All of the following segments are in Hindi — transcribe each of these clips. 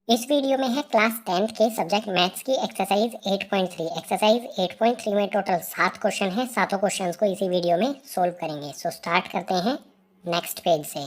इस वीडियो में है क्लास 10th के सब्जेक्ट मैथ्स की एक्सरसाइज 8.3। एक्सरसाइज 8.3 में टोटल 7 क्वेश्चन हैं। सातों क्वेश्चंस को इसी वीडियो में सोल्व करेंगे। सो स्टार्ट करते हैं नेक्स्ट पेज से।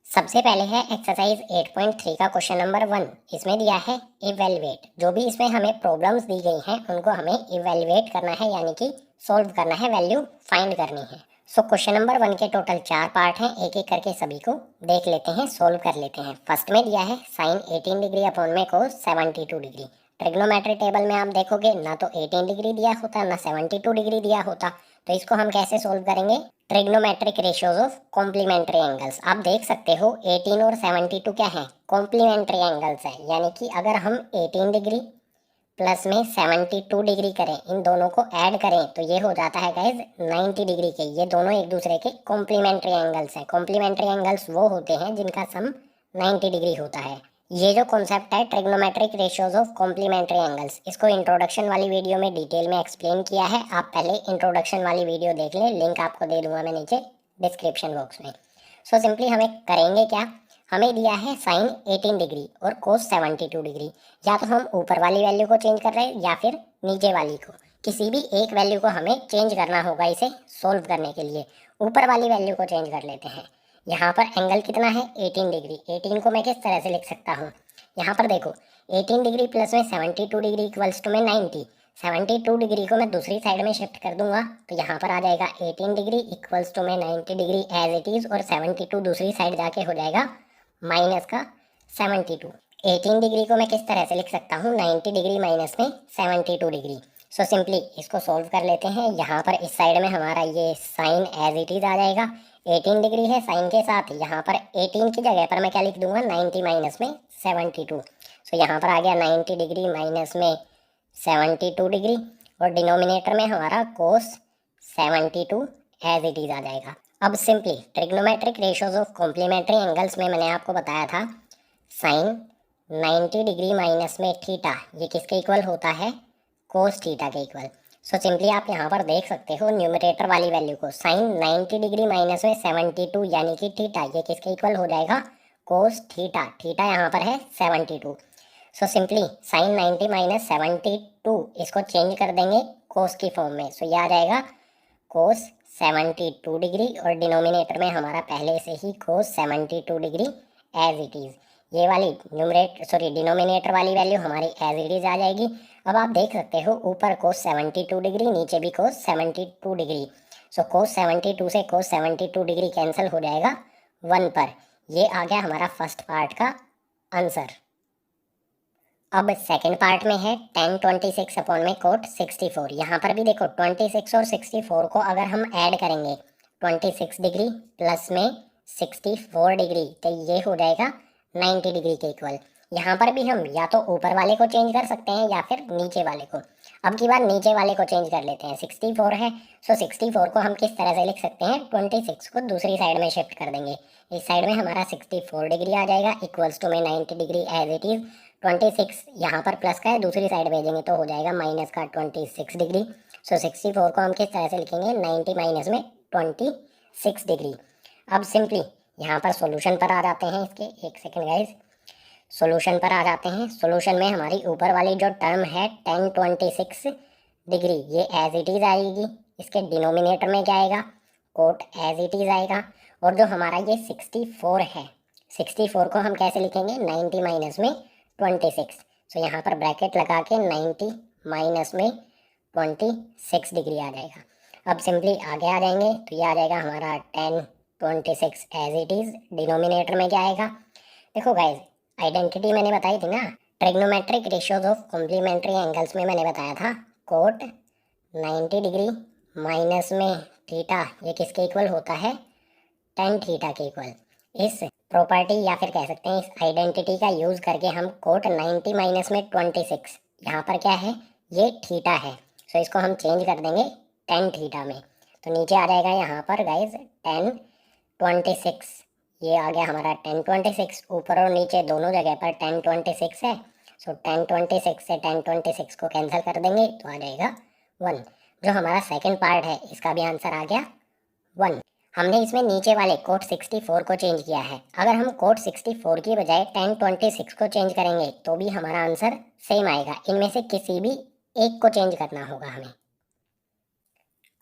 सबसे पहले है एक्सरसाइज 8.3 का क्वेश्चन नंबर 1। इसमें दिया है इवेलुएट। जो भी इसमें हमें प्रॉब्लम्स दी गई हैं उनको हमें इवेलुएट करना है, यानी कि सोल्व करना है, वैल्यू फाइंड करनी है। सो क्वेश्चन नंबर 1 के टोटल 4 पार्ट हैं। एक एक करके सभी को देख लेते हैं, सोल्व कर लेते हैं। फर्स्ट में दिया है साइन 18 डिग्री अपॉन में कोस 72 डिग्री। ट्रिग्नोमेट्री टेबल में आप देखोगे ना तो 18 डिग्री दिया होता ना 72 डिग्री दिया होता, तो इसको हम कैसे सोल्व करेंगे? Trigonometric ratios of complementary angles. आप देख सकते हो 18 और 72 क्या है? कॉम्प्लीमेंट्री एंगल्स है, यानी कि अगर हम 18 डिग्री प्लस में 72 डिग्री करें, इन दोनों को ऐड करें तो ये हो जाता है गाइज 90 डिग्री के। ये दोनों एक दूसरे के कॉम्प्लीमेंट्री एंगल्स हैं। कॉम्प्लीमेंट्री एंगल्स वो होते हैं जिनका सम 90 डिग्री होता है। ये जो कॉन्सेप्ट है trigonometric ratios of complementary angles, इसको इंट्रोडक्शन वाली वीडियो में डिटेल में एक्सप्लेन किया है। आप पहले इंट्रोडक्शन वाली वीडियो देख लें, लिंक आपको दे दूंगा मैं नीचे डिस्क्रिप्शन बॉक्स में। सो सिंपली हमें करेंगे क्या? हमें दिया है साइन 18 डिग्री और कोस 72 डिग्री। या तो हम ऊपर वाली वैल्यू को चेंज कर रहे हैं या फिर नीचे वाली को, किसी भी एक वैल्यू को हमें चेंज करना होगा इसे सोल्व करने के लिए। ऊपर वाली वैल्यू को चेंज कर लेते हैं। यहाँ पर एंगल कितना है? 18 डिग्री। 18 को मैं किस तरह से लिख सकता हूँ? यहाँ पर देखो 18 डिग्री प्लस में 72 डिग्री इक्वल्स टू में 90। 72 डिग्री को मैं दूसरी साइड में शिफ्ट कर दूंगा तो यहाँ पर आ जाएगा 18 डिग्री इक्वल्स टू में 90 डिग्री एज इट इज, और 72 दूसरी साइड जाके हो जाएगा माइनस का 72। 18 डिग्री को मैं किस तरह से लिख सकता हूँ? 90 डिग्री माइनस में 72 डिग्री। सो सिंपली इसको सोल्व कर लेते हैं। यहाँ पर इस साइड में हमारा ये साइन एज इट इज आ जाएगा। 18 डिग्री है साइन के साथ, यहाँ पर 18 की जगह पर मैं क्या लिख दूंगा? 90 माइनस में 72। सो यहाँ पर आ गया 90 डिग्री माइनस में 72 डिग्री, और डिनोमिनेटर में हमारा कोस 72 एज इट इज आ जाएगा। अब simply trigonometric ratios of complementary angles में मैंने आपको बताया था साइन 90 डिग्री माइनस में थीटा, ये किसके इक्वल होता है? कोस थीटा के इक्वल। सो सिंपली आप यहाँ पर देख सकते हो न्यूमरेटर वाली वैल्यू को, साइन 90 डिग्री माइनस में 72 यानी कि थीटा, ये किसके इक्वल हो जाएगा? Cos theta. थीटा यहाँ पर है 72। सो सिंपली साइन 90 माइनस 72 इसको चेंज कर देंगे कोस की फॉर्म में। सो ये आ जाएगा कोस 72 डिग्री, और डिनोमिनेटर में हमारा पहले से ही कोस 72 डिग्री एज इट इज। ये वाली डिनोमिनेटर वाली वैल्यू हमारी एज इट इज आ जाएगी। अब आप देख सकते हो ऊपर कोस 72 डिग्री, नीचे भी कोस 72 डिग्री। सो कोस 72 से कोस 72 डिग्री कैंसिल हो जाएगा 1 पर। ये आ गया हमारा फर्स्ट पार्ट का आंसर। अब सेकंड पार्ट में है tan 26 अपॉन में कोट 64। यहाँ पर भी देखो 26 और 64 को अगर हम ऐड करेंगे 26 डिग्री प्लस में 64 डिग्री तो ये हो जाएगा 90 डिग्री के इक्वल। यहाँ पर भी हम या तो ऊपर वाले को चेंज कर सकते हैं या फिर नीचे वाले को। अब की बार नीचे वाले को चेंज कर लेते हैं। 64 है, सो 64 को हम किस तरह से लिख सकते हैं? 26 को दूसरी साइड में शिफ्ट कर देंगे। इस साइड में हमारा 64 डिग्री आ जाएगा इक्वल्स टू में 90 डिग्री एज इट इज। 26 यहाँ पर प्लस का है, दूसरी साइड भेजेंगे तो हो जाएगा माइनस का 26 डिग्री। सो 64 को हम किस तरह से लिखेंगे? 90 माइनस में 26 डिग्री। अब सिंपली यहाँ पर सॉल्यूशन पर आ जाते हैं इसके। एक सेकेंड गाइज, सॉल्यूशन पर आ जाते हैं। सॉल्यूशन में हमारी ऊपर वाली जो टर्म है tan 26 डिग्री, ये एज इट इज आएगी। इसके डिनोमिनेटर में क्या आएगा? कोट एज इट इज आएगा। और जो हमारा ये 64 है, 64 को हम कैसे लिखेंगे? 90 माइनस में 26। सो यहाँ पर ब्रैकेट लगा के 90 माइनस में 26 डिग्री आ जाएगा। अब सिंपली आगे आ जाएंगे तो ये आ जाएगा हमारा tan 26 as it is. Denominator में क्या आएगा? देखो गाइज, आइडेंटिटी मैंने बताई थी ना, trigonometric ratios of complementary angles में मैंने बताया था कोट 90 डिग्री माइनस में थीटा, ये किसके इक्वल होता है? tan थीटा के इक्वल। इस प्रॉपर्टी या फिर कह सकते हैं इस आइडेंटिटी का यूज़ करके हम कोट 90 माइनस में 26, यहाँ पर क्या है? ये थीटा है। सो इसको हम चेंज कर देंगे tan थीटा में, तो नीचे आ जाएगा यहाँ पर गाइज tan 26। ये आ गया हमारा tan 26। ऊपर और नीचे दोनों जगह पर tan 26 है। सो tan 26 से tan 26 को कैंसिल कर देंगे तो आ जाएगा 1। जो हमारा सेकंड पार्ट है इसका भी आंसर आ गया 1। हमने इसमें नीचे वाले कोट 64 को चेंज किया है। अगर हम कोट 64 की बजाय 1026 को चेंज करेंगे तो भी हमारा आंसर सेम आएगा। इनमें से किसी भी एक को चेंज करना होगा हमें।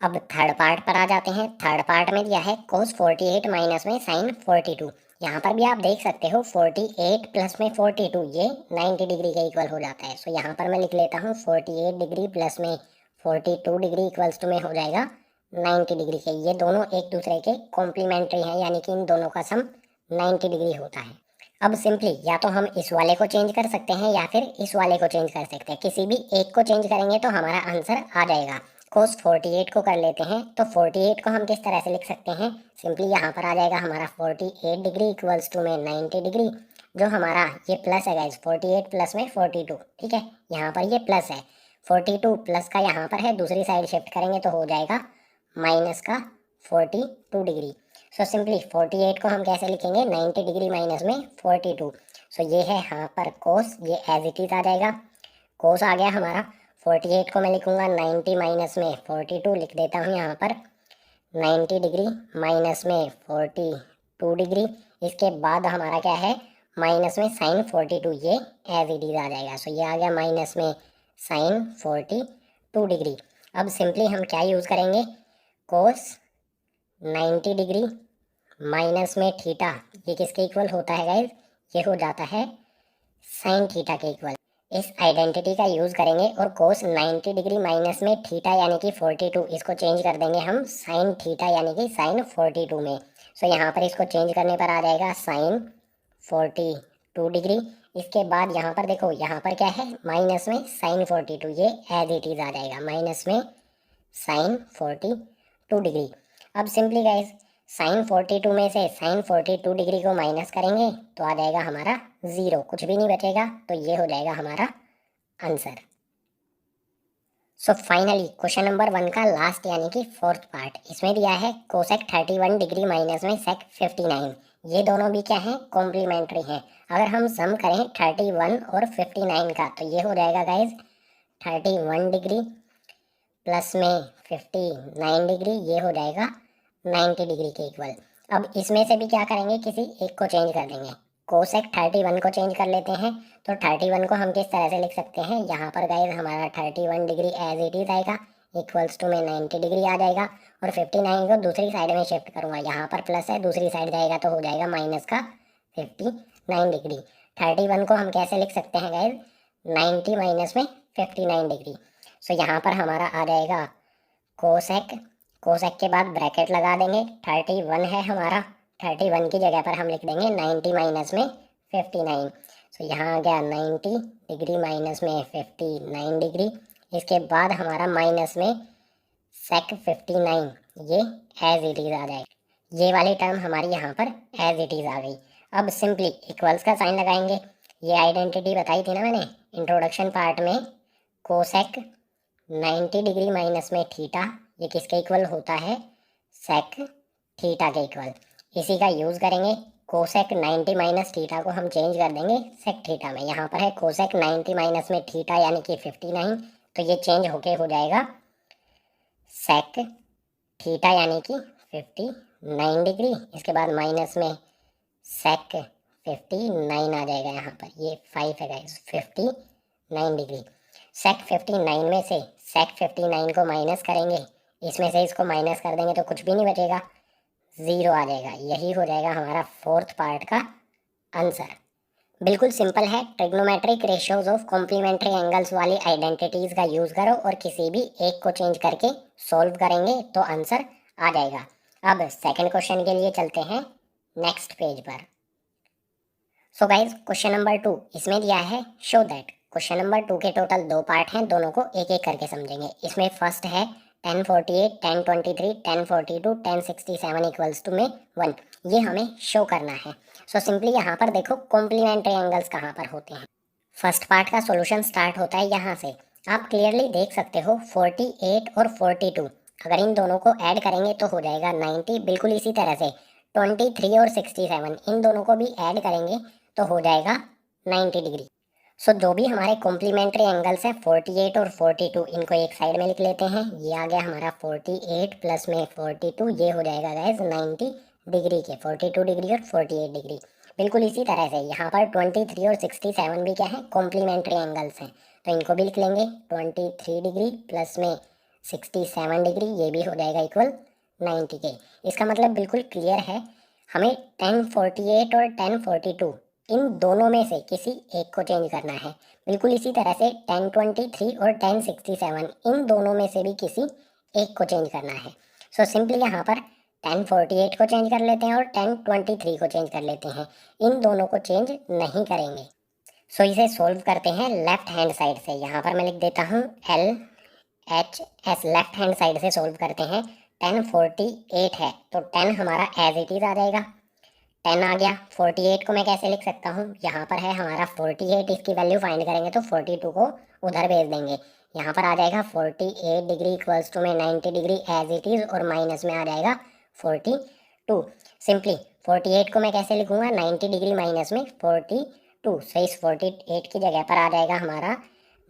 अब थर्ड पार्ट पर आ जाते हैं। थर्ड पार्ट में दिया है कोस 48 माइनस में साइन 42। यहाँ पर भी आप देख सकते हो 48 प्लस में 42 ये 90 डिग्री के इक्वल हो जाता है। सो यहाँ पर मैं लिख लेता हूँ 48 डिग्री प्लस में 42 डिग्री इक्वल्स टू में हो जाएगा 90 डिग्री के। ये दोनों एक दूसरे के कॉम्प्लीमेंट्री हैं, यानी कि इन दोनों का सम 90 डिग्री होता है। अब सिंपली या तो हम इस वाले को चेंज कर सकते हैं या फिर इस वाले को चेंज कर सकते हैं। किसी भी एक को चेंज करेंगे तो हमारा आंसर आ जाएगा। कोस 48 को कर लेते हैं तो 48 को हम किस तरह से लिख सकते हैं, सिंपली यहाँ पर आ जाएगा हमारा 48 डिग्री इक्वल्स टू में 90 डिग्री। जो हमारा ये प्लस है गाइज, 48 प्लस में 42, ठीक है, यहाँ पर ये प्लस है, 42 प्लस का यहाँ पर है, दूसरी साइड शिफ्ट करेंगे तो हो जाएगा माइनस का 42 डिग्री। सो सिंपली 48 को हम कैसे लिखेंगे, 90 डिग्री माइनस में 42। सो ये है यहाँ पर कोस, ये एज इट इज आ जाएगा, कोस आ गया हमारा। 48 को मैं लिखूंगा 90 माइनस में 42, लिख देता हूँ यहाँ पर 90 डिग्री माइनस में 42 डिग्री। इसके बाद हमारा क्या है, माइनस में साइन 42, ये एज इट इज आ जाएगा। सो ये आ गया माइनस में साइन 42 डिग्री। अब सिंपली हम क्या यूज़ करेंगे, कोस 90 डिग्री माइनस में थीटा, ये किसके इक्वल होता है गाइज, ये हो जाता है साइन थीटा के इक्वल। इस आइडेंटिटी का यूज़ करेंगे और कोस 90 डिग्री माइनस में थीटा यानी कि 42, इसको चेंज कर देंगे हम साइन थीटा यानी कि साइन 42 में। सो यहाँ पर इसको चेंज करने पर आ जाएगा साइन 42 डिग्री। इसके बाद यहाँ पर देखो, यहाँ पर क्या है, माइनस में साइन 42, ये एज इट इज आ जाएगा माइनस में साइन 42 डिग्री। अब सिंपली गाइज साइन 42 में से साइन 42 डिग्री को माइनस करेंगे तो आ जाएगा हमारा 0, कुछ भी नहीं बचेगा, तो ये हो जाएगा हमारा answer. So finally question number 1 का लास्ट यानी कि फोर्थ पार्ट, इसमें दिया है कोसेक 31 डिग्री माइनस में सेक 59। ये दोनों भी क्या है, कॉम्प्लीमेंट्री हैं। अगर हम सम करें 31 और 59 का तो ये हो जाएगा गाइज 31 डिग्री प्लस में 59 डिग्री, ये हो जाएगा 90 डिग्री के इक्वल। अब इसमें से भी क्या करेंगे, किसी एक को चेंज कर देंगे। कोसेक 31 को चेंज कर लेते हैं तो 31 को हम किस तरह से लिख सकते हैं, यहाँ पर गाइज हमारा 31 डिग्री एज इट इज आएगा इक्वल्स टू में 90 डिग्री आ जाएगा, और 59 को दूसरी साइड में शिफ्ट करूँगा, यहाँ पर प्लस है, दूसरी साइड जाएगा तो हो जाएगा माइनस का 59 डिग्री। 31 को हम कैसे लिख सकते हैं गाइज, 90 माइनस में 59 डिग्री। सो यहाँ पर हमारा आ जाएगा कोसेक, कोसेक के बाद ब्रैकेट लगा देंगे, 31 है हमारा, 31 की जगह पर हम लिख देंगे 90 माइनस में 59। सो यहाँ आ गया 90 डिग्री माइनस में 59 डिग्री। इसके बाद हमारा माइनस में सेक 59, ये एज इट इज आ जाएगा। ये वाली टर्म हमारी यहाँ पर एज इट इज आ गई। अब सिंपली इक्वल्स का साइन लगाएंगे। ये आइडेंटिटी बताई थी ना मैंने इंट्रोडक्शन पार्ट में, कोसेक 90 डिग्री माइनस में थीटा, ये किसके इक्वल होता है, सेक थीटा के इक्वल। इसी का यूज़ करेंगे, कोसेक 90 माइनस थीटा को हम चेंज कर देंगे सेक थीटा में। यहाँ पर है कोसेक 90 माइनस में थीटा यानी कि 59, तो ये चेंज होके हो जाएगा सेक थीटा यानी कि 59 डिग्री। इसके बाद माइनस में सेक 59 आ जाएगा, यहाँ पर ये 5 है गाइस, 59 डिग्री। सेक 59 में से सेक 59 को माइनस करेंगे, इसमें से इसको माइनस कर देंगे तो कुछ भी नहीं बचेगा, 0 आ जाएगा। यही हो जाएगा हमारा फोर्थ पार्ट का आंसर। बिल्कुल सिंपल है, trigonometric ratios of complementary angles वाली आइडेंटिटीज का यूज करो और किसी भी एक को चेंज करके सॉल्व करेंगे तो आंसर आ जाएगा। अब सेकंड क्वेश्चन के लिए चलते हैं नेक्स्ट पेज पर। सो गाइज क्वेश्चन नंबर 2 इसमें दिया है शो दैट। क्वेश्चन नंबर 2 के टोटल 2 पार्ट हैं, दोनों को एक एक करके समझेंगे। इसमें फर्स्ट है 1048, 1023, 1042, 1067 इक्वल्स टू में 1, ये हमें शो करना है। सो सिंपली यहाँ पर देखो कॉम्प्लीमेंट्री एंगल्स कहाँ पर होते हैं। फर्स्ट पार्ट का सॉल्यूशन स्टार्ट होता है यहाँ से, आप क्लियरली देख सकते हो 48 और 42, अगर इन दोनों को ऐड करेंगे तो हो जाएगा 90। बिल्कुल इसी तरह से 23 और 67, इन दोनों को भी ऐड करेंगे तो हो जाएगा 90 डिग्री। सो जो भी हमारे कॉम्प्लीमेंट्री एंगल्स हैं 48 और 42, इनको एक साइड में लिख लेते हैं। ये आ गया हमारा 48 प्लस में 42, ये हो जाएगा गाइस 90 डिग्री के, 42 डिग्री और 48 डिग्री। बिल्कुल इसी तरह से यहाँ पर 23 और 67 भी क्या है, कॉम्प्लीमेंट्री एंगल्स हैं, तो इनको भी लिख लेंगे। 23 डिग्री प्लस में 67 डिग्री, ये भी हो जाएगा इक्वल 90 के। इसका मतलब बिल्कुल क्लियर है, हमें 1048 और 1042 इन दोनों में से किसी एक को चेंज करना है। बिल्कुल इसी तरह से 1023 और 1067 इन दोनों में से भी किसी एक को चेंज करना है। सो सिंपली यहाँ पर 1048 को चेंज कर लेते हैं और 1023 को चेंज कर लेते हैं, इन दोनों को चेंज नहीं करेंगे। सो इसे सोल्व करते हैं लेफ्ट हैंड साइड से। यहाँ पर मैं लिख देता हूँ LHS, लेफ्ट हैंड साइड से सोल्व करते हैं। 1048 है तो 10 हमारा एज इट इज आ जाएगा, 10 आ गया। 48 को मैं कैसे लिख सकता हूँ, यहाँ पर है हमारा 48, इसकी वैल्यू फाइंड करेंगे तो 42 को उधर भेज देंगे। यहाँ पर आ जाएगा 48 डिग्री इक्वल्स टू में 90 डिग्री एज इट इज, और माइनस में आ जाएगा 42। सिंपली 48 को मैं कैसे लिखूंगा, 90 डिग्री माइनस में 42, सो इस 48 की जगह पर आ जाएगा हमारा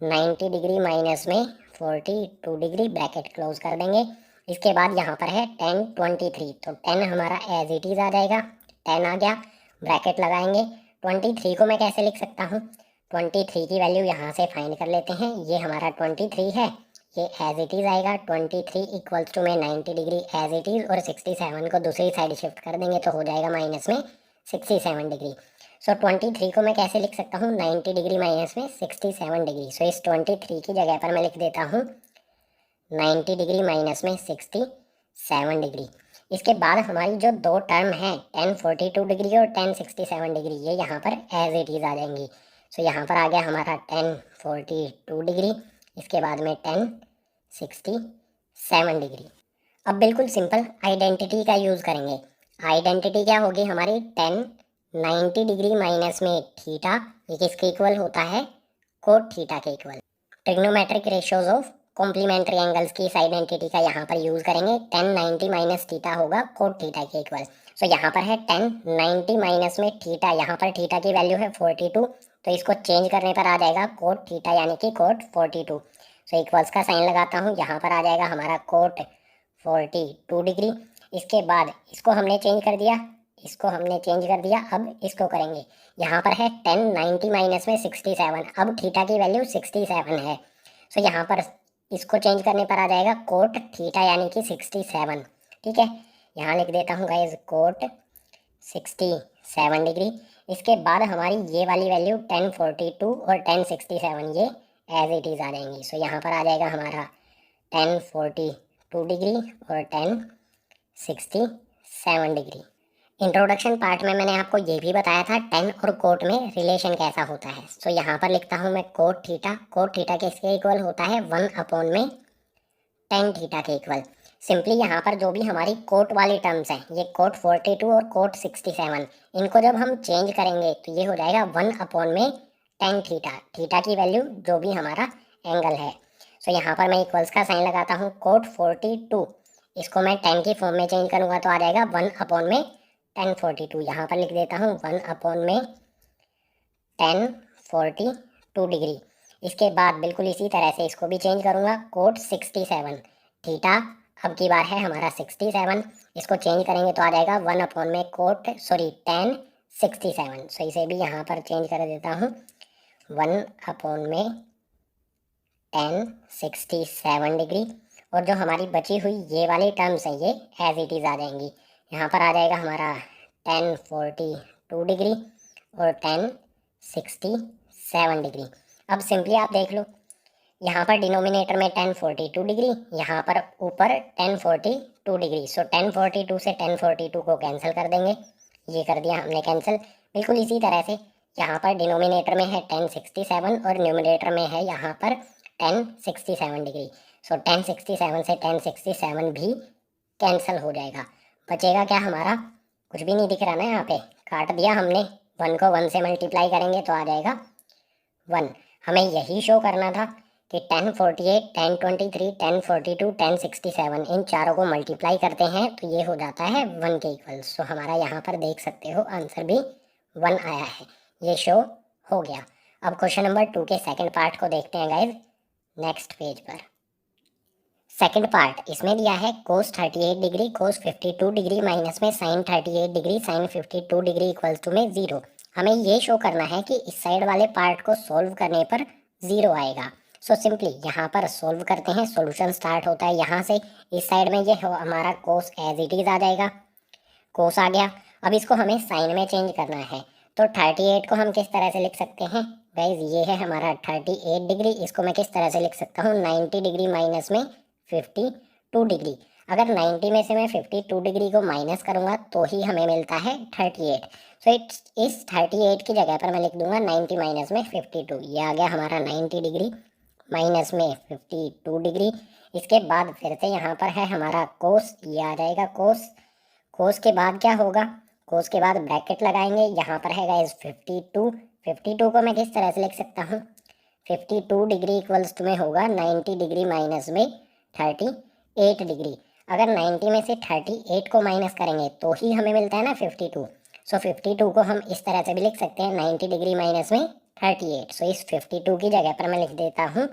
90 डिग्री माइनस में 42 डिग्री, ब्रैकेट क्लोज कर देंगे। इसके बाद यहाँ पर है 1023, तो 10 हमारा एज इट इज आ जाएगा, 10 आ गया, ब्रैकेट लगाएंगे। 23 को मैं कैसे लिख सकता हूँ, 23 की वैल्यू यहाँ से फाइंड कर लेते हैं। ये हमारा 23 है, ये एज इट इज आएगा। 23 इक्वल्स टू में 90 डिग्री एज इट इज, और 67 को दूसरी साइड शिफ्ट कर देंगे तो हो जाएगा माइनस में 67 डिग्री। सो 23 को मैं कैसे लिख सकता हूँ, 90 डिग्री माइनस में 67 डिग्री। सो इस 23 की जगह पर मैं लिख देता हूँ 90 डिग्री माइनस में 67 डिग्री। इसके बाद हमारी जो दो टर्म है 1042 डिग्री और 1067 डिग्री, ये यहाँ पर एज इट इज आ जाएंगी। सो यहाँ पर आ गया हमारा 1042 डिग्री, इसके बाद में 1067 डिग्री। अब बिल्कुल सिंपल आइडेंटिटी का यूज़ करेंगे। आइडेंटिटी क्या होगी हमारी, 1090 डिग्री माइनस में थीटा, ये किसके इक्वल होता है, कोट थीटा के equal. Trigonometric ratios of complementary angles की इस आइडेंटिटी का यहाँ पर यूज़ करेंगे। 1090 माइनस थीटा होगा कोट थीटा के इक्वल। सो यहाँ पर है 1090 माइनस में थीटा, यहाँ पर थीटा की वैल्यू है 42, तो इसको चेंज करने पर आ जाएगा कोट थीटा यानी कि कोट 42। सो इक्वल्स का साइन लगाता हूँ, यहाँ पर आ जाएगा हमारा कोट 42 डिग्री। इसके बाद इसको हमने चेंज कर दिया, इसको हमने चेंज कर दिया, अब इसको करेंगे। यहाँ पर है 1090 माइनस में 67, अब थीटा की वैल्यू 67 है। सो यहाँ पर इसको चेंज करने पर आ जाएगा कोट थीटा यानी कि 67। ठीक है, यहाँ लिख देता हूँ गाइज कोट 67 डिग्री। इसके बाद हमारी ये वाली वैल्यू 1042 और 1067 ये एज इट इज़ आ जाएंगी। सो यहाँ पर आ जाएगा हमारा 1042 डिग्री और 1067 डिग्री। इंट्रोडक्शन पार्ट में मैंने आपको ये भी बताया था 10 और कोट में रिलेशन कैसा होता है। सो यहाँ पर लिखता हूँ मैं कोट थीटा, कोट थीटा किसके इक्वल होता है, 1 में tan थीटा के इक्वल। सिंपली यहाँ पर जो भी हमारी कोट वाली टर्म्स हैं, ये कोट 42 और कोट 67, इनको जब हम चेंज करेंगे तो ये हो जाएगा 1 में tan थीटा, थीटा की वैल्यू जो भी हमारा एंगल है। सो यहाँ पर मैं इक्वल्स का साइन लगाता हूँ, कोट 42 इसको मैं 10 की फॉर्म में चेंज करूँगा तो आ जाएगा 1 में tan 42। यहाँ पर लिख देता हूँ 1 में tan 42 डिग्री। इसके बाद बिल्कुल इसी तरह से इसको भी चेंज करूँगा, कोट 67, थीटा अब की बार है हमारा 67, इसको चेंज करेंगे तो आ जाएगा 1 में कोट tan 67। सो इसे भी यहाँ पर चेंज कर देता हूँ, 1 में tan 67 डिग्री। और जो हमारी बची हुई ये वाली टर्म्स है ये एज इट इज़ आ जाएंगी। यहाँ पर आ जाएगा हमारा 1042 डिग्री और 1067 डिग्री। अब सिंपली आप देख लो, यहाँ पर डिनोमिनेटर में 1042 डिग्री, यहाँ पर ऊपर 1042 डिग्री। सो 1042 से 1042 को कैंसिल कर देंगे, ये कर दिया हमने कैंसिल। बिल्कुल इसी तरह से यहाँ पर डिनोमिनेटर में है 1067 और न्यूमिनेटर में है यहाँ पर 1067 डिग्री। सो 1067 से 1067 भी कैंसिल हो जाएगा, बचेगा क्या हमारा, कुछ भी नहीं दिख रहा ना, यहाँ पे काट दिया हमने। 1 को 1 से मल्टीप्लाई करेंगे तो आ जाएगा 1। हमें यही शो करना था कि 1048, 1023, 1042, 1067 इन चारों को मल्टीप्लाई करते हैं तो ये हो जाता है 1 के इक्वल। सो हमारा यहाँ पर देख सकते हो आंसर भी 1 आया है, ये शो हो गया। अब क्वेश्चन नंबर 2 के सेकंड पार्ट को देखते हैं गाइज नेक्स्ट पेज पर। सेकंड पार्ट इसमें दिया है cos 38 degree cos 52 degree minus में sine 38 degree sine 52 degree equals to में 0। हमें ये शो करना है कि इस साइड वाले पार्ट को सोल्व करने पर 0 आएगा। सो सिंपली यहाँ पर सोल्व करते हैं। सॉल्यूशन स्टार्ट होता है यहाँ से। इस साइड में ये हमारा कोस एज इट इज आ जाएगा, कोस आ गया। अब इसको हमें साइन में चेंज करना है। तो 38 को हम किस तरह से लिख सकते हैं गाइज, ये है हमारा 38 डिग्री। इसको मैं किस तरह से लिख सकता हूँ, 90 डिग्री माइनस में 52 डिग्री। अगर 90 में से मैं 52 डिग्री को माइनस करूँगा तो ही हमें मिलता है 38। सो इस 38 की जगह पर मैं लिख दूंगा 90 माइनस में 52। ये आ गया हमारा 90 डिग्री माइनस में 52 डिग्री। इसके बाद फिर से यहाँ पर है हमारा कोस, ये आ जाएगा कोस। कोस के बाद क्या होगा, कोस के बाद ब्रैकेट लगाएंगे। यहाँ पर है गाइस 52 को मैं किस तरह से लिख सकता हूँ, 52 डिग्री इक्वल्स टू में होगा 90 डिग्री माइनस में 38 डिग्री। अगर 90 में से 38 को माइनस करेंगे तो ही हमें मिलता है ना 52। सो 52 को हम इस तरह से भी लिख सकते हैं 90 डिग्री माइनस में 38। सो इस 52 की जगह पर मैं लिख देता हूँ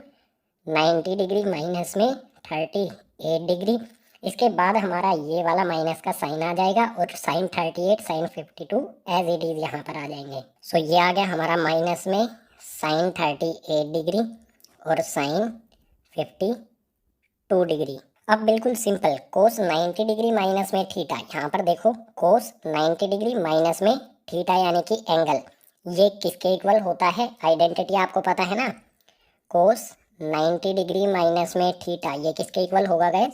90 डिग्री माइनस में 38 डिग्री। इसके बाद हमारा ये वाला माइनस का साइन आ जाएगा और sine 38 sine 52 as it is यहाँ पर आ जाएंगे। सो ये आ गया हमारा माइनस में साइन 38 डिग्री और साइन 52 डिग्री। अब बिल्कुल सिंपल, कोस 90 डिग्री माइनस में थीटा, यहाँ पर देखो कोस 90 डिग्री माइनस में थीटा यानी कि एंगल, ये किसके इक्वल होता है, आइडेंटिटी आपको पता है ना। कोस 90 डिग्री माइनस में थीटा ये किसके इक्वल होगा गाइस,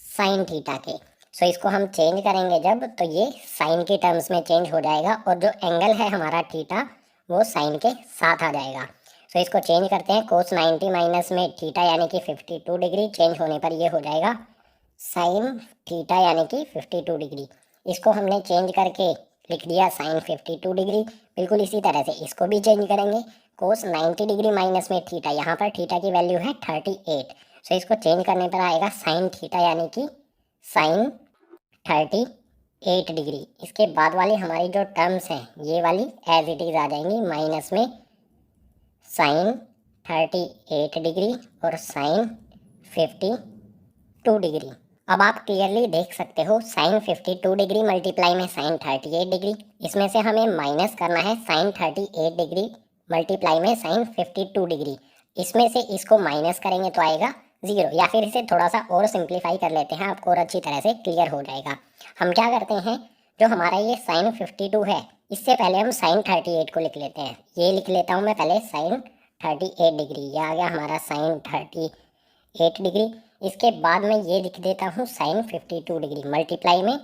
साइन थीटा के। सो इसको हम चेंज करेंगे जब, तो ये साइन के टर्म्स में चेंज हो जाएगा और जो एंगल है हमारा थीटा वो साइन के साथ आ जाएगा। सो इसको चेंज करते हैं, कोस 90 माइनस में थीटा यानी कि 52 डिग्री, चेंज होने पर ये हो जाएगा साइन थीटा यानी कि 52 डिग्री। इसको हमने चेंज करके लिख दिया साइन 52 डिग्री। बिल्कुल इसी तरह से इसको भी चेंज करेंगे, कोस 90 डिग्री माइनस में थीटा, यहाँ पर थीटा की वैल्यू है 38। सो इसको चेंज करने पर आएगा साइन थीटा यानी कि साइन 38 डिग्री। इसके बाद वाली हमारी जो टर्म्स हैं ये वाली एज इट इज आ जाएंगी, माइनस में साइन 38 डिग्री और साइन 52 डिग्री। अब आप क्लियरली देख सकते हो साइन 52 डिग्री मल्टीप्लाई में साइन 38 डिग्री, इसमें से हमें माइनस करना है साइन 38 डिग्री मल्टीप्लाई में साइन 52 डिग्री। इसमें से इसको माइनस करेंगे तो आएगा 0, या फिर इसे थोड़ा सा और सिंप्लीफाई कर लेते हैं, आपको और अच्छी तरह से क्लियर हो जाएगा। हम क्या करते हैं, जो हमारा ये साइन 52 है इससे पहले हम साइन 38 को लिख लेते हैं। ये लिख लेता हूँ मैं पहले साइन 38 डिग्री, ये आ गया हमारा साइन 38 डिग्री। इसके बाद मैं ये लिख देता हूँ साइन 52 डिग्री मल्टीप्लाई में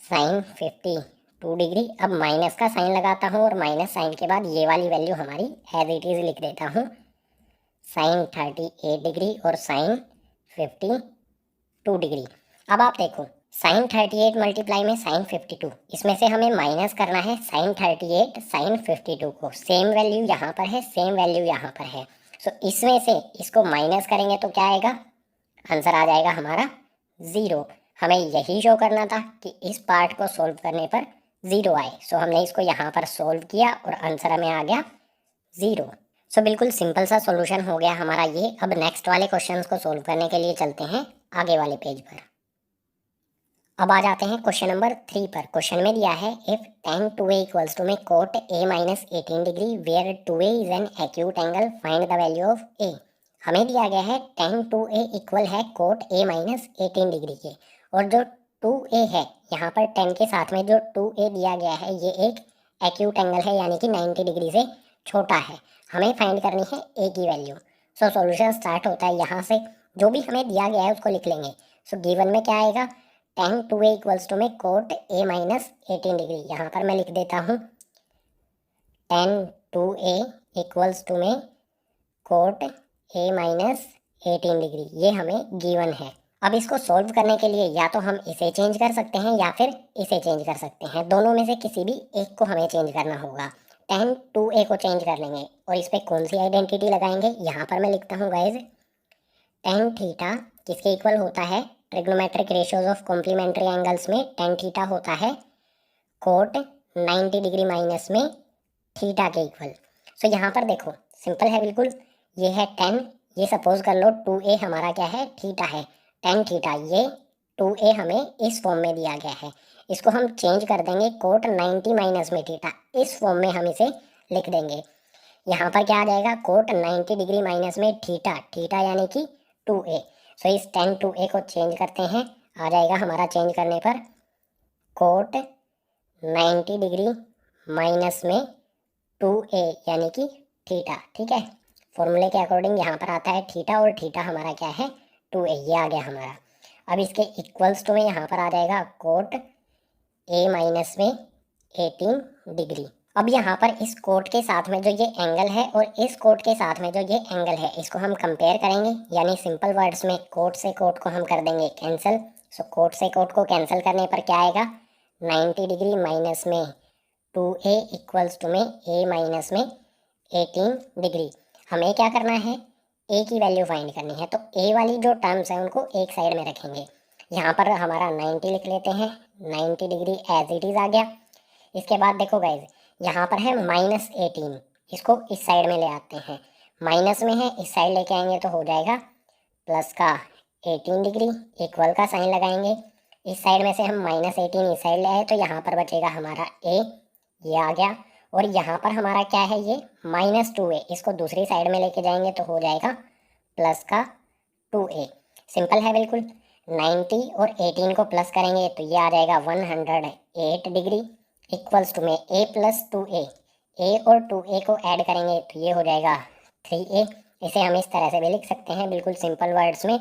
साइन 52 डिग्री। अब माइनस का साइन लगाता हूँ और माइनस साइन के बाद ये वाली वैल्यू हमारी एज इट इज लिख देता हूँ साइन 38 डिग्री और साइन 52 डिग्री। अब आप देखो साइन 38 मल्टीप्लाई में साइन 52, इसमें से हमें माइनस करना है साइन 38 साइन 52 को। सेम वैल्यू यहाँ पर है, सेम वैल्यू यहाँ पर है। सो इसमें से इसको माइनस करेंगे तो क्या आएगा, आंसर आ जाएगा हमारा 0। हमें यही शो करना था कि इस पार्ट को सोल्व करने पर 0 आए। सो हमने इसको यहाँ पर सोल्व किया और आंसर हमें आ गया 0। सो बिल्कुल सिंपल सा सॉल्यूशन हो गया हमारा ये। अब नेक्स्ट वाले क्वेश्चंस को सोल्व करने के लिए चलते हैं आगे वाले पेज पर। अब आ जाते हैं क्वेश्चन नंबर 3 पर। क्वेश्चन में दिया है if tan 2a equals to में cot a minus 18 degree where 2a is an acute angle, find the value of a। हमें दिया गया है tan 2a इक्वल है कोट a माइनस 18 डिग्री के, और जो 2a है यहाँ पर 10 के साथ में जो 2a दिया गया है ये एक एक्यूट एंगल है यानी कि 90 डिग्री से छोटा है। हमें फाइंड करनी है a की वैल्यू। सो सॉल्यूशन स्टार्ट होता है यहाँ से, जो भी हमें दिया गया है उसको लिख लेंगे। सो गिवन में क्या आएगा, tan 2a इक्वल्स टू में कोट a माइनस 18 डिग्री, यहाँ पर मैं लिख देता हूँ tan 2a इक्वल्स टू में कोट a माइनस 18 डिग्री, ये हमें गिवन है। अब इसको सोल्व करने के लिए या तो हम इसे चेंज कर सकते हैं या फिर इसे चेंज कर सकते हैं, दोनों में से किसी भी एक को हमें चेंज करना होगा। tan 2a को चेंज कर लेंगे और इस पर कौन सी आइडेंटिटी लगाएंगे, यहाँ पर मैं लिखता हूँ गाइज tan थीटा किसके इक्वल होता है, trigonometric ratios of complementary angles में tan थीटा होता है कोट 90 डिग्री माइनस में थीटा के इक्वल। सो यहाँ पर देखो सिंपल है बिल्कुल, ये है 10, ये सपोज कर लो 2a हमारा क्या है, थीटा है, tan थीटा, ये 2a हमें इस फॉर्म में दिया गया है, इसको हम चेंज कर देंगे कोट 90 माइनस में थीटा, इस फॉर्म में हम इसे लिख देंगे। यहाँ पर क्या आ जाएगा, कोट 90 डिग्री माइनस में थीटा, थीटा यानी कि 2a। सो इस tan 2a को चेंज करते हैं, आ जाएगा हमारा चेंज करने पर कोट 90 डिग्री माइनस में 2a यानी कि थीटा। ठीक है, फॉर्मूले के अकॉर्डिंग यहाँ पर आता है थीटा, और थीटा हमारा क्या है, 2a, ये आ गया हमारा। अब इसके इक्वल्स टू में यहाँ पर आ जाएगा कोट a माइनस में 18 डिग्री। अब यहाँ पर इस कोट के साथ में जो ये एंगल है और इस कोट के साथ में जो ये एंगल है, इसको हम कंपेयर करेंगे, यानी सिंपल वर्ड्स में कोट से कोट को हम कर देंगे कैंसिल। सो कोट से कोट को कैंसिल करने पर क्या आएगा, 90 डिग्री माइनस में 2a इक्वल्स टू में a माइनस में 18 डिग्री। हमें क्या करना है, a की वैल्यू फाइंड करनी है, तो a वाली जो टर्म्स हैं उनको एक साइड में रखेंगे। यहाँ पर हमारा 90 लिख लेते हैं, 90 डिग्री एज इट इज़ आ गया। इसके बाद देखो गाइज, यहाँ पर है -18, इसको इस साइड में ले आते हैं, माइनस में है इस साइड लेके आएंगे तो हो जाएगा प्लस का 18 डिग्री, इक्वल का साइन लगाएंगे, इस साइड में से हम -18 इस साइड ले आए तो यहाँ पर बचेगा हमारा a, ये आ गया। और यहाँ पर हमारा क्या है, ये -2a, इसको दूसरी साइड में लेके जाएंगे तो हो जाएगा प्लस का 2a। सिंपल है बिल्कुल, 90 और 18 को प्लस करेंगे तो ये आ जाएगा 108 डिग्री इक्वल्स टू में a प्लस 2a, a और 2a को ऐड करेंगे तो ये हो जाएगा 3a। इसे हम इस तरह से भी लिख सकते हैं बिल्कुल सिंपल वर्ड्स में,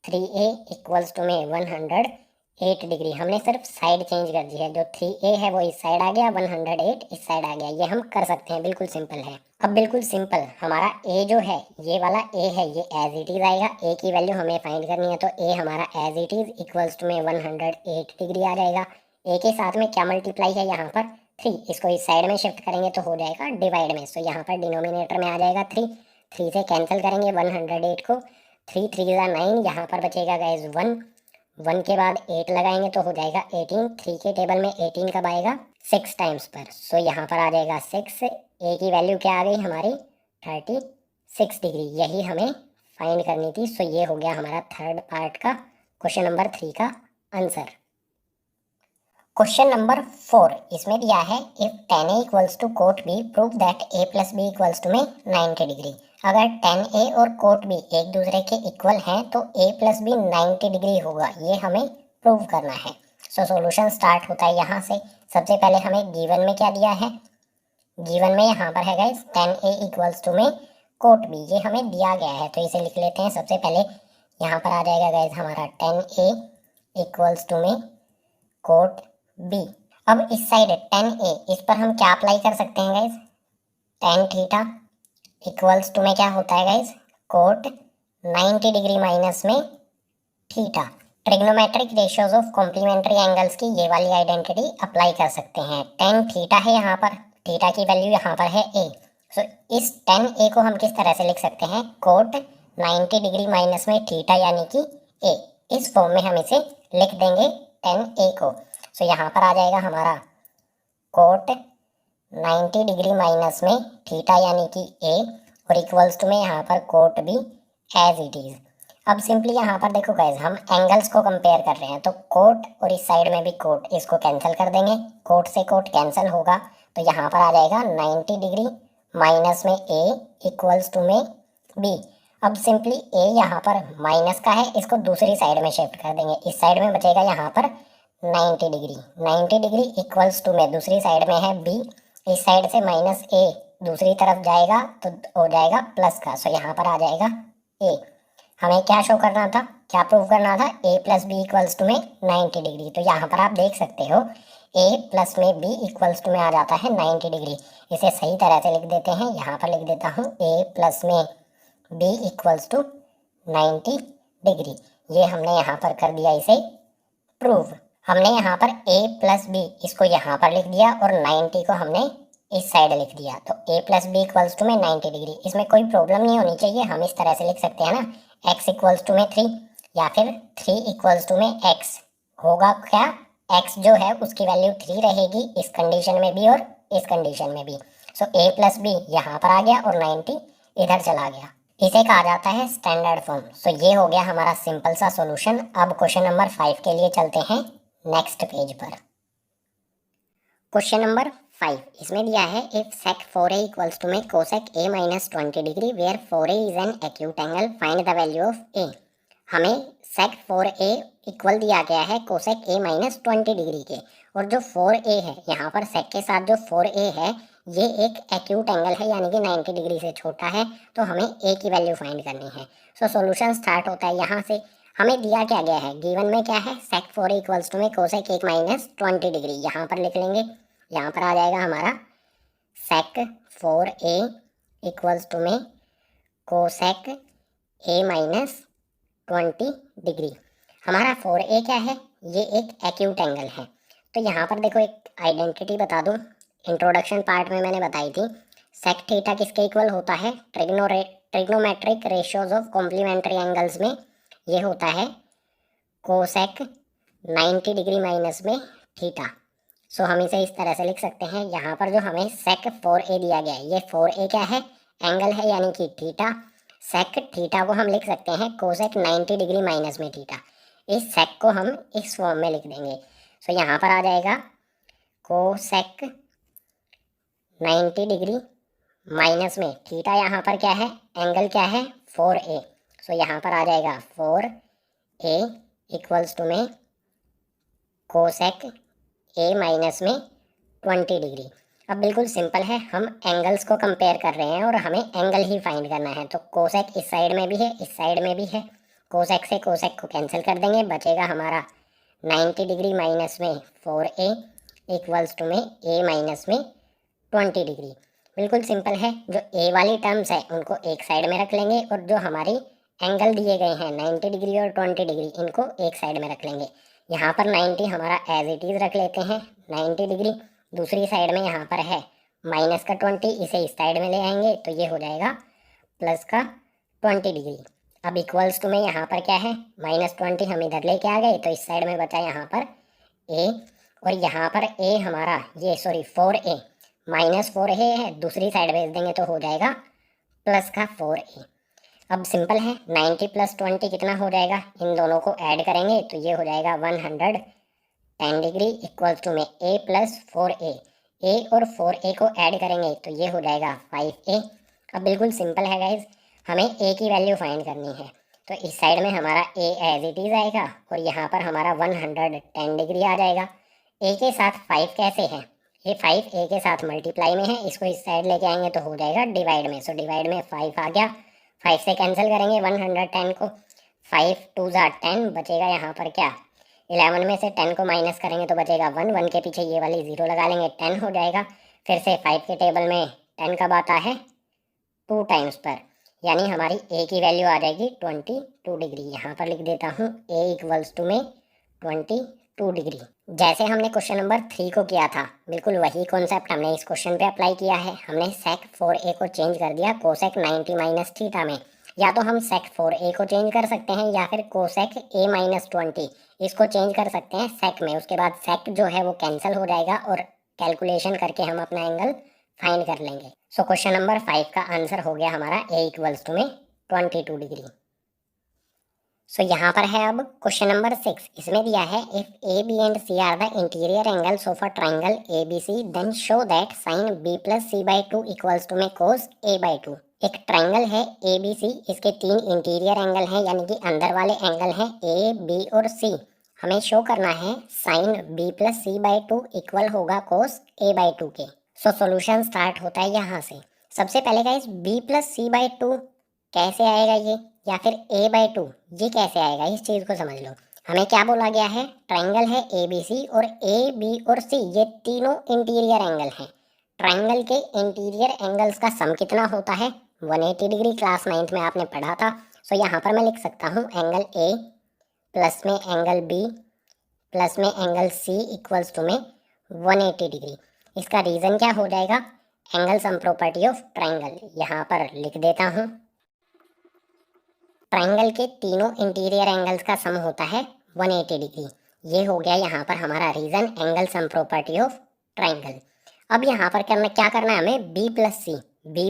3a इक्वल्स टू में 108 डिग्री। हमने सिर्फ साइड चेंज कर दी है, जो 3a है वो इस साइड आ गया, 108 इस साइड आ गया, ये हम कर सकते हैं, बिल्कुल सिंपल है। अब बिल्कुल सिंपल हमारा a जो है, ये वाला a है, ये एज इट इज आएगा, a की वैल्यू हमें फाइंड करनी है, तो a हमारा as it is equals to में 108 डिग्री आ जाएगा। a के साथ में क्या मल्टीप्लाई है यहाँ पर, 3, इसको इस साइड में शिफ्ट करेंगे तो हो जाएगा डिवाइड में, सो यहाँ पर डिनोमिनेटर में आ जाएगा 3, 3 से कैंसिल करेंगे 108 को, 3 3 9, यहाँ पर बचेगा गाइज 1, 1 के बाद 8 लगाएंगे तो हो जाएगा 18, 3 के टेबल में 18 कब आएगा, 6 टाइम्स पर, सो यहाँ पर आ जाएगा 6, a की वैल्यू क्या आ गई हमारी 36 डिग्री, यही हमें फाइंड करनी थी। सो ये हो गया हमारा थर्ड पार्ट का क्वेश्चन नंबर 3 का आंसर। क्वेश्चन नंबर 4 इसमें दिया है, if tan a equals to cot b prove that a plus B equals to में 90 डिग्री। अगर tan a और कोट b एक दूसरे के इक्वल हैं तो a प्लस बी 90 डिग्री होगा, ये हमें प्रूव करना है। सो सॉल्यूशन स्टार्ट होता है यहाँ से। सबसे पहले हमें गिवन में क्या दिया है, गिवन में यहाँ पर है guys tan a equals to में कोट b, ये हमें दिया गया है, तो इसे लिख लेते हैं। सबसे पहले यहाँ पर आ जाएगा गाइस हमारा tan a इक्वल्स टू में कोट b। अब इस साइड tan a, इस पर हम क्या अप्लाई कर सकते हैं guys, tan theta equals to में क्या होता है गाइस, कोट 90 डिग्री माइनस में theta. Trigonometric ratios of complementary angles की ये वाली आइडेंटिटी अप्लाई कर सकते हैं। tan थीटा है यहाँ पर, थीटा की वैल्यू यहाँ पर है a, सो इस tan a को हम किस तरह से लिख सकते हैं, कोट 90 डिग्री माइनस में थीटा यानी कि a, इस फॉर्म में हम इसे लिख देंगे tan a को। सो यहाँ पर आ जाएगा हमारा कोट 90 डिग्री माइनस में थीटा यानी कि a, और इक्वल्स टू में यहाँ पर cot b as it is. अब सिंपली यहाँ पर देखो गाइस, हम एंगल्स को कंपेयर कर रहे हैं, तो कोट और इस साइड में भी कोट, इसको कैंसिल कर देंगे, कोट से कोट कैंसिल होगा तो यहाँ पर आ जाएगा 90 डिग्री माइनस में a इक्वल्स टू में b। अब सिंपली a यहाँ पर माइनस का है, इसको दूसरी साइड में शिफ्ट कर देंगे, इस साइड में बचेगा यहाँ पर 90 डिग्री, 90 डिग्री इक्वल्स टू में दूसरी साइड में है b, इस साइड से माइनस a दूसरी तरफ जाएगा तो हो जाएगा प्लस का, सो यहाँ पर आ जाएगा a। हमें क्या शो करना था, क्या प्रूव करना था, a plus B equals to में 90 डिग्री। तो यहाँ पर आप देख सकते हो a प्लस में b इक्वल्स टू में आ जाता है 90 डिग्री। इसे सही तरह से लिख देते हैं, यहाँ पर लिख देता हूँ a प्लस में b इक्वल्स टू 90 डिग्री। ये हमने यहाँ पर कर दिया इसे प्रूव। हमने यहाँ पर a प्लस बी इसको यहाँ पर लिख दिया और 90 को हमने इस साइड लिख दिया, तो a plus B equals to में 90 डिग्री। इसमें कोई प्रॉब्लम नहीं होनी चाहिए, हम इस तरह से लिख सकते हैं ना, x इक्वल्स टू में 3 या फिर 3 इक्वल्स टू में x होगा क्या, x जो है उसकी वैल्यू 3 रहेगी इस कंडीशन में भी और इस कंडीशन में भी। सो a प्लस बी यहाँ पर आ गया और 90 इधर चला गया। इसे कहा जाता है स्टैंडर्ड फॉर्म। सो ये हो गया हमारा सिंपल सा सॉल्यूशन। अब क्वेश्चन नंबर 5 के लिए चलते हैं नेक्स्ट पेज पर। क्वेश्चन नंबर 5 इसमें दिया है if sec 4a equals to में cosec a minus 20 degree where 4a is an acute angle find the value of a। हमें sec 4a इक्वल दिया गया है cosec a माइनस 20 डिग्री के, और जो 4a है यहाँ पर sec के साथ जो 4a है ये एक एक्यूट एंगल है यानी कि 90 डिग्री से छोटा है, तो हमें a की वैल्यू फाइंड करनी है। सो सॉल्यूशन स्टार्ट होता है यहाँ से। हमें दिया क्या गया है, गिवन में क्या है, sec 4a इक्वल्स टू में cosec 1 माइनस 20 डिग्री। यहाँ पर लिख लेंगे, यहाँ पर आ जाएगा हमारा sec 4a इक्वल्स टू में cosec a माइनस 20 डिग्री। हमारा 4a क्या है, ये एक एक्यूट एंगल है। तो यहाँ पर देखो एक आइडेंटिटी बता दूँ, इंट्रोडक्शन पार्ट में मैंने बताई थी। sec थीटा किसके इक्वल होता है, trigonometric ratios of complementary angles में ये होता है कोसेक 90 डिग्री माइनस में थीटा। सो हम इसे इस तरह से लिख सकते हैं, यहाँ पर जो हमें sec 4a दिया गया है, ये 4a क्या है, एंगल है यानी कि थीटा। sec थीटा को हम लिख सकते हैं कोसेक 90 डिग्री माइनस में थीटा। इस sec को हम इस फॉर्म में लिख देंगे। सो यहाँ पर आ जाएगा कोसेक 90 डिग्री माइनस में थीटा, यहाँ पर क्या है, एंगल क्या है, 4a। सो यहाँ पर आ जाएगा 4a इक्वल्स टू में कोसेक a माइनस में 20 डिग्री। अब बिल्कुल सिंपल है, हम एंगल्स को कंपेयर कर रहे हैं और हमें एंगल ही फाइंड करना है। तो कोसेक इस साइड में भी है, इस साइड में भी है, कोसेक से कोसेक को कैंसिल कर देंगे, बचेगा हमारा 90 डिग्री माइनस में 4a इक्वल्स टू में a माइनस में 20 डिग्री। बिल्कुल सिंपल है, जो a वाली टर्म्स है उनको एक साइड में रख लेंगे और जो हमारी एंगल दिए गए हैं 90 डिग्री और 20 डिग्री इनको एक साइड में रख लेंगे। यहाँ पर 90 हमारा एज इट इज़ रख लेते हैं 90 डिग्री, दूसरी साइड में यहाँ पर है माइनस का 20, इसे इस साइड में ले आएंगे तो ये हो जाएगा प्लस का 20 डिग्री। अब इक्वल्स टू में यहाँ पर क्या है, माइनस 20 हम इधर लेके आ गए तो इस साइड में बचा यहाँ पर a, और यहाँ पर a हमारा ये 4a माइनस 4a है, दूसरी साइड भेज देंगे तो हो जाएगा प्लस का 4a। अब सिंपल है, 90 प्लस 20 कितना हो जाएगा, इन दोनों को ऐड करेंगे तो ये हो जाएगा 110 डिग्री इक्वल्स टू में a प्लस 4a। a और 4a को ऐड करेंगे तो ये हो जाएगा 5a। अब बिल्कुल सिंपल है गाइज, हमें a की वैल्यू फाइंड करनी है। तो इस साइड में हमारा a एज इट इज़ आएगा और यहाँ पर हमारा 110 डिग्री आ जाएगा। a के साथ 5 कैसे है, ये 5 a के साथ मल्टीप्लाई में है, इसको इस साइड लेके आएंगे तो हो जाएगा डिवाइड में। सो डिवाइड में 5 आ गया, 5 से कैंसिल करेंगे 110 को, 5 2 ज़ा 10, बचेगा यहाँ पर क्या, 11 में से 10 को माइनस करेंगे तो बचेगा 1, 1 के पीछे ये वाली 0 लगा लेंगे, 10 हो जाएगा। फिर से 5 के टेबल में 10 कब आता है, 2 टाइम्स पर, यानी हमारी a की वैल्यू आ जाएगी 22 डिग्री। यहाँ पर लिख देता हूँ a इक्वल्स टू में 22 डिग्री। जैसे हमने क्वेश्चन नंबर 3 को किया था, बिल्कुल वही कॉन्सेप्ट हमने इस क्वेश्चन पे अप्लाई किया है। हमने sec 4a को चेंज कर दिया कोसेक 90 माइनस थीटा में। या तो हम sec 4a को चेंज कर सकते हैं या फिर कोसेक a माइनस 20 इसको चेंज कर सकते हैं sec में। उसके बाद sec जो है वो कैंसिल हो जाएगा और कैलकुलेशन करके हम अपना एंगल फाइंड कर लेंगे। सो क्वेश्चन नंबर 5 का आंसर हो गया हमारा a इक्वल्स टू में 22 डिग्री। सो यहाँ पर है अब क्वेश्चन नंबर 6। इसमें दिया है if A B and C are the interior angles of a triangle A B C then show that sine B plus C by 2 equals to में कोस ए बाई 2। एक ट्राइंगल है ए बी सी, इसके 3 इंटीरियर एंगल हैं यानी कि अंदर वाले एंगल हैं ए बी और सी। हमें शो करना है sine B plus C by 2 equal होगा कोस ए बाई 2 के। सो सॉल्यूशन स्टार्ट होता है यहाँ से। सबसे पहले guys B plus C by 2 कैसे आएगा ये, या फिर a बाई 2 ये कैसे आएगा, इस चीज़ को समझ लो। हमें क्या बोला गया है, ट्राइंगल है ए बी सी और ए बी और सी ये तीनों इंटीरियर एंगल हैं। ट्राइंगल के इंटीरियर एंगल्स का सम कितना होता है, 180 डिग्री, क्लास 9th में आपने पढ़ा था। सो यहाँ पर मैं लिख सकता हूँ एंगल ए प्लस में एंगल बी प्लस में एंगल सी इक्वल्स टू में 180 डिग्री। इसका रीज़न क्या हो जाएगा, angle sum property of triangle. यहाँ पर लिख देता हूँ, ट्राइंगल के तीनों इंटीरियर एंगल्स का सम होता है 180 डिग्री। ये हो गया यहाँ पर हमारा reason, angle sum property of triangle. अब यहाँ पर क्या करना है हमें, बी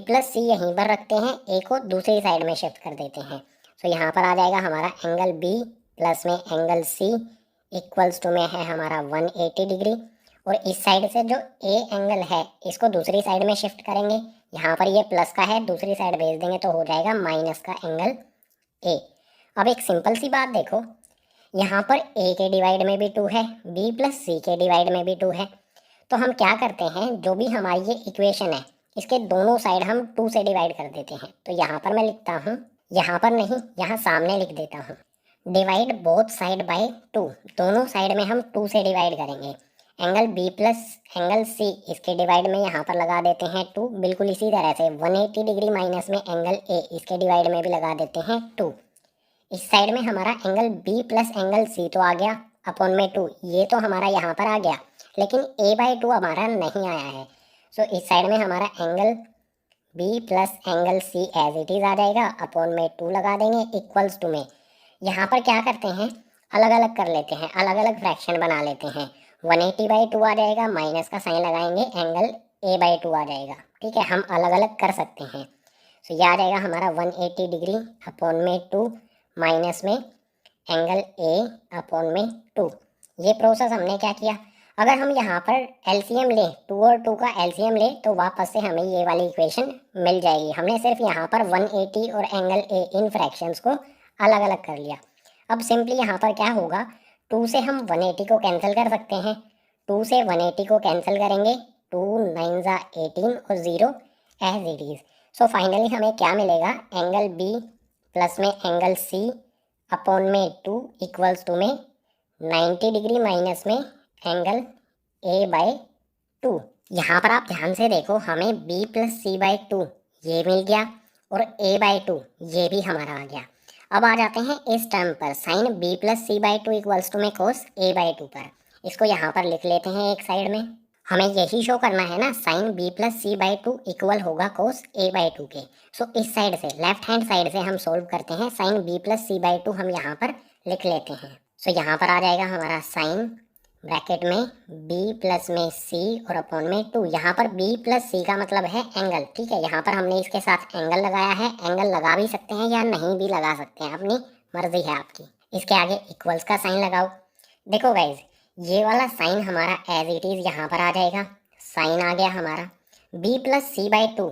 प्लस सी यहीं पर रखते हैं, ए को दूसरी साइड में शिफ्ट कर देते हैं। तो यहाँ पर आ जाएगा हमारा एंगल बी प्लस में एंगल सी इक्वल्स टू में है हमारा 180 डिग्री। और इस साइड से जो ए एंगल है इसको दूसरी साइड में शिफ्ट करेंगे, यहाँ पर ये प्लस का है दूसरी साइड भेज देंगे तो हो जाएगा माइनस का एंगल ए। अब एक सिंपल सी बात देखो, यहाँ पर ए के डिवाइड में भी 2 है, बी प्लस सी के डिवाइड में भी 2 है। तो हम क्या करते हैं, जो भी हमारी ये इक्वेशन है इसके दोनों साइड हम 2 से डिवाइड कर देते हैं। तो यहाँ पर मैं लिखता हूँ, यहाँ पर नहीं यहाँ सामने लिख देता हूँ, डिवाइड बोथ साइड बाय 2। दोनों साइड में हम 2 से डिवाइड करेंगे। Angle B plus angle C इसके डिवाइड में यहाँ पर लगा देते हैं 2। बिल्कुल इसी तरह से 180 डिग्री माइनस में एंगल ए इसके डिवाइड में भी लगा देते हैं 2। इस साइड में हमारा angle B plus angle C तो आ गया अपॉन में 2, ये तो हमारा यहाँ पर आ गया, लेकिन a बाई 2 हमारा नहीं आया है। सो इस साइड में हमारा angle b plus angle c as it is आ जाएगा, अपॉन में 2 लगा देंगे इक्वल्स टू में। यहाँ पर क्या करते हैं, अलग अलग कर लेते हैं, अलग अलग फ्रैक्शन बना लेते हैं। 180 बाई 2 आ जाएगा, माइनस का साइन लगाएंगे, एंगल a बाई 2 आ जाएगा। ठीक है, हम अलग अलग कर सकते हैं। सो ये आ जाएगा हमारा 180 डिग्री अपॉन में 2 माइनस में एंगल a अपॉन में 2। ये प्रोसेस हमने क्या किया, अगर हम यहाँ पर एलसीएम ले 2 और 2 का एलसीएम ले तो वापस से हमें ये वाली इक्वेशन मिल जाएगी। हमने सिर्फ यहाँ पर 180 और एंगल ए इन फ्रैक्शंस को अलग अलग कर लिया। अब सिंपली यहाँ पर क्या होगा, 2 से हम 180 को कैंसिल कर सकते हैं, 2 से 180 को कैंसिल करेंगे, 2 9 ज़ा 18 और 0 as it is. So finally हमें क्या मिलेगा, एंगल बी प्लस में एंगल सी अपॉन में 2 इक्वल्स टू में 90 डिग्री माइनस में एंगल ए बाई 2। यहाँ पर आप ध्यान से देखो, हमें b प्लस सी बाई 2 ये मिल गया और a बाई 2 ये भी हमारा आ गया। अब आ जाते हैं इस टर्म पर, sine b plus C by 2 equals to में कोस a बाई 2 पर। इसको यहाँ पर लिख लेते हैं एक साइड में, हमें यही शो करना है ना, sine b plus C by 2 equal होगा कोस a बाई 2 के। सो इस साइड से लेफ्ट हैंड साइड से हम सोल्व करते हैं, sine b plus C by 2 हम यहाँ पर लिख लेते हैं। सो यहाँ पर आ जाएगा हमारा साइन ब्रैकेट में b प्लस में c और अपॉन में 2। यहाँ पर b प्लस c का मतलब है एंगल। ठीक है, यहाँ पर हमने इसके साथ एंगल लगाया है, एंगल लगा भी सकते हैं या नहीं भी लगा सकते हैं, अपनी मर्जी है आपकी। इसके आगे इक्वल्स का साइन लगाओ। देखो गाइज, ये वाला साइन हमारा एज इट इज़ यहाँ पर आ जाएगा, साइन आ गया हमारा b plus C by 2।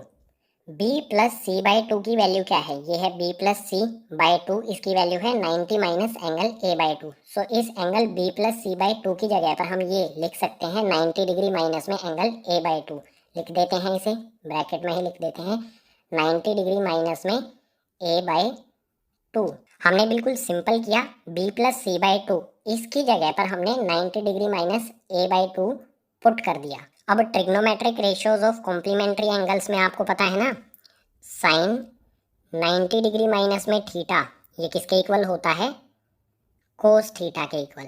b plus C by 2 की वैल्यू क्या है, ये है b प्लस सी बाई 2, इसकी वैल्यू है 90 minus angle a by 2। So इस angle b plus C by 2 की जगह पर हम ये लिख सकते हैं 90 डिग्री माइनस में एंगल a बाई 2। लिख देते हैं, इसे ब्रैकेट में ही लिख देते हैं, 90 डिग्री माइनस में a बाई 2। हमने बिल्कुल सिंपल किया, b प्लस सी बाई 2 इसकी जगह पर हमने 90 degree minus a by 2 put कर दिया। अब trigonometric ratios of complementary angles में आपको पता है ना, साइन 90 डिग्री माइनस में थीटा ये किसके इक्वल होता है, कोस थीटा के इक्वल।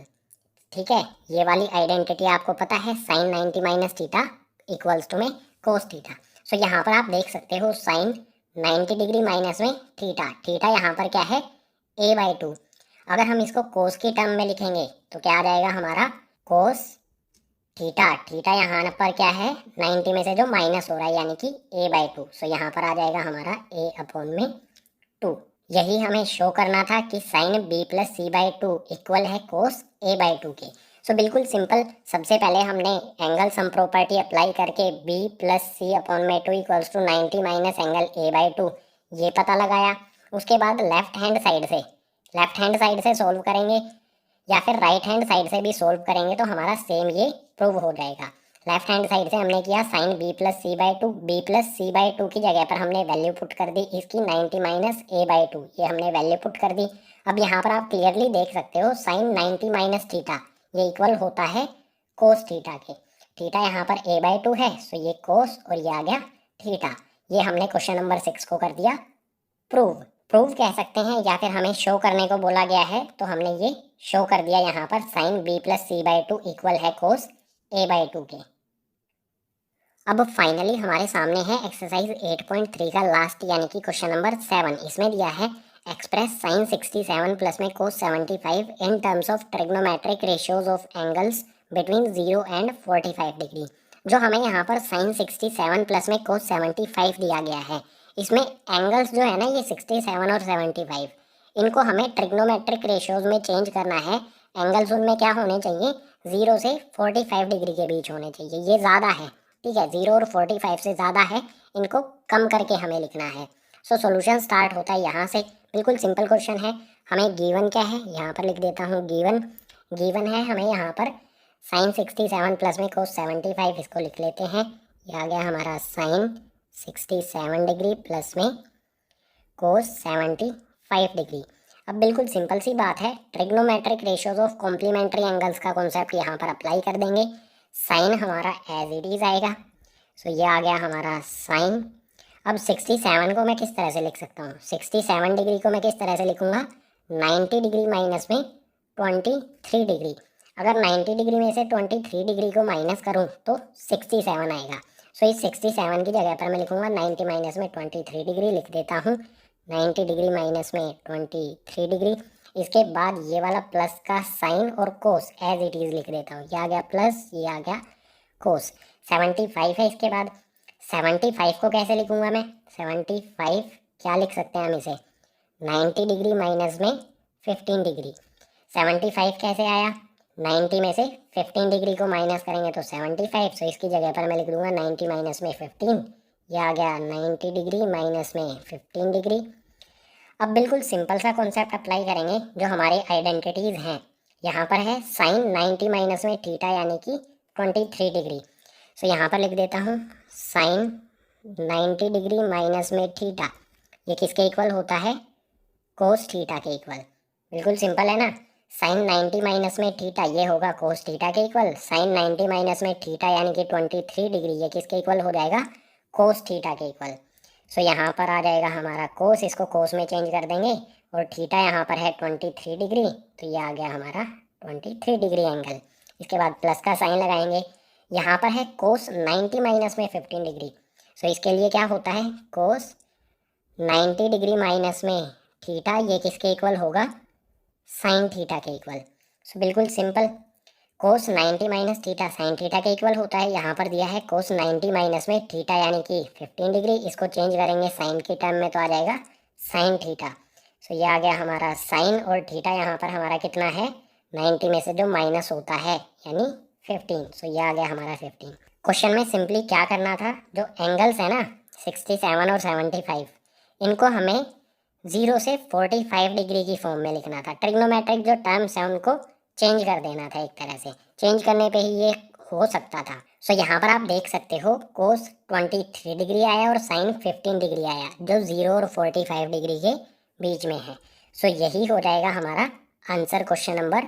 ठीक है, ये वाली आइडेंटिटी आपको पता है, sine 90 minus theta equals to में कोस थीटा। सो यहाँ पर आप देख सकते हो साइन 90 डिग्री माइनस में थीटा, थीटा यहाँ पर क्या है, a बाई 2। अगर हम इसको कोस की टर्म में लिखेंगे तो क्या आ जाएगा हमारा, कोस थीटा। थीटा यहाँ पर क्या है, 90 में से जो माइनस हो रहा है यानी कि a बाई 2। सो यहाँ पर आ जाएगा हमारा a अपॉन में 2। यही हमें शो करना था कि sine b plus C by 2 equal है कोस a बाई 2 के। सो बिल्कुल सिंपल, सबसे पहले हमने एंगल सम प्रॉपर्टी अप्लाई करके b प्लस सी अपॉन में 2 equals to 90 minus angle a by 2 ये पता लगाया। उसके बाद लेफ्ट हैंड साइड से सोल्व करेंगे या फिर राइट हैंड साइड से भी सोल्व करेंगे तो हमारा सेम ये प्रूव हो जाएगा। लेफ्ट हैंड साइड से हमने किया sine b plus C by 2, b plus C by 2 की जगह पर हमने वैल्यू पुट कर दी इसकी 90 माइनस a बाई 2, ये हमने वैल्यू पुट कर दी। अब यहाँ पर आप क्लियरली देख सकते हो साइन 90 माइनस थीटा ये इक्वल होता है कोस थीटा के। थीटा यहाँ पर a बाई 2 है, सो ये कोस और ये आ गया थीटा। ये हमने क्वेश्चन नंबर 6 को कर दिया प्रूव कह सकते हैं, या फिर हमें शो करने को बोला गया है तो हमने ये शो कर दिया यहाँ पर, sine b plus C by 2 equal है कोस a बाई 2 के। अब फाइनली हमारे सामने है एक्सरसाइज 8.3 का लास्ट यानी कि क्वेश्चन नंबर 7। इसमें दिया है एक्सप्रेस साइन 67 प्लस में कोस 75 in terms of trigonometric ratios of angles between 0 and 45 degree जो हमें यहाँ पर साइन 67 प्लस में कोस 75 दिया गया है, इसमें एंगल्स जो है ना ये 67 और 75, इनको हमें ट्रिग्नोमेट्रिक रेशियोज में चेंज करना है। एंगल्स उनमें क्या होने चाहिए, 0 से 45 डिग्री के बीच होने चाहिए। ये ज़्यादा है, ठीक है, 0 और 45 से ज़्यादा है, इनको कम करके हमें लिखना है। सो सॉल्यूशन स्टार्ट होता है यहाँ से। बिल्कुल सिंपल क्वेश्चन है। हमें गिवन क्या है, यहाँ पर लिख देता हूँ गिवन है हमें यहाँ पर साइन 67 प्लस में कोस 75, इसको लिख लेते हैं। ये आ गया हमारा साइन 67 डिग्री प्लस में कोस 75 डिग्री। अब बिल्कुल सिंपल सी बात है, trigonometric ratios of complementary angles का कॉन्सेप्ट यहाँ पर अप्लाई कर देंगे। साइन हमारा एज इट इज आएगा। सो ये आ गया हमारा साइन। अब 67 को मैं किस तरह से लिख सकता हूँ, 67 डिग्री को मैं किस तरह से लिखूँगा, 90 डिग्री माइनस में 23 डिग्री। अगर 90 डिग्री में से 23 डिग्री को माइनस करूँ तो 67 आएगा। सो इस 67 की जगह पर मैं लिखूँगा 90 माइनस में 23 डिग्री, लिख देता हूँ 90 डिग्री माइनस में 23 डिग्री। इसके बाद ये वाला प्लस का साइन और कोस एज इट इज़ लिख देता हूँ। ये आ गया प्लस, ये आ गया कोस। 75 है, इसके बाद 75 को कैसे लिखूँगा मैं, 75 क्या लिख सकते हैं हम इसे, 90 डिग्री माइनस में 15 डिग्री। 75 कैसे आया, 90 में से 15 डिग्री को माइनस करेंगे तो 75। सो इसकी जगह पर मैं लिख दूंगा 90 माइनस में 15। यह आ गया 90 डिग्री माइनस में 15 डिग्री। अब बिल्कुल सिंपल सा कॉन्सेप्ट अप्लाई करेंगे जो हमारे आइडेंटिटीज़ हैं। यहाँ पर है साइन 90 माइनस में थीटा यानी कि 23 डिग्री। सो यहाँ पर लिख देता हूँ साइन 90 डिग्री माइनस में थीटा, ये किसके इक्वल होता है, कोस थीटा के इक्वल। बिल्कुल सिंपल है ना, साइन 90 माइनस में थीटा ये होगा कोस थीटा के इक्वल। साइन 90 माइनस में थीटा यानी कि 23 डिग्री, ये किसके इक्वल हो जाएगा, कोस थीटा के इक्वल। सो यहाँ पर आ जाएगा हमारा कोस, इसको कोस में चेंज कर देंगे, और थीटा यहाँ पर है 23 डिग्री, तो ये आ गया हमारा 23 डिग्री एंगल। इसके बाद प्लस का साइन लगाएंगे। यहाँ पर है कोस 90 माइनस में 15 डिग्री। सो इसके लिए क्या होता है, कोस 90 डिग्री माइनस में थीटा, ये किसके इक्वल होगा, साइन थीटा के इक्वल। सो बिल्कुल सिंपल, कोस 90 माइनस थीटा साइन थीटा के इक्वल होता है। यहाँ पर दिया है कोस 90 माइनस में थीटा यानी कि 15 डिग्री, इसको चेंज करेंगे साइन के टर्म में तो आ जाएगा साइन थीटा। सो ये आ गया हमारा साइन, और थीटा यहाँ पर हमारा कितना है, 90 में से जो माइनस होता है यानी 15। सो ये आ गया हमारा 15। क्वेश्चन में सिंपली क्या करना था, जो एंगल्स है ना 67 और 75, इनको हमें 0 से 45 डिग्री की फॉर्म में लिखना था। ट्रिग्नोमेट्रिक जो टर्म्स हैं उनको चेंज कर देना था, एक तरह से चेंज करने पे ही ये हो सकता था। सो यहाँ पर आप देख सकते हो कोस 23 डिग्री आया और साइन 15 डिग्री आया, जो 0 और 45 डिग्री के बीच में है। सो यही हो जाएगा हमारा आंसर क्वेश्चन नंबर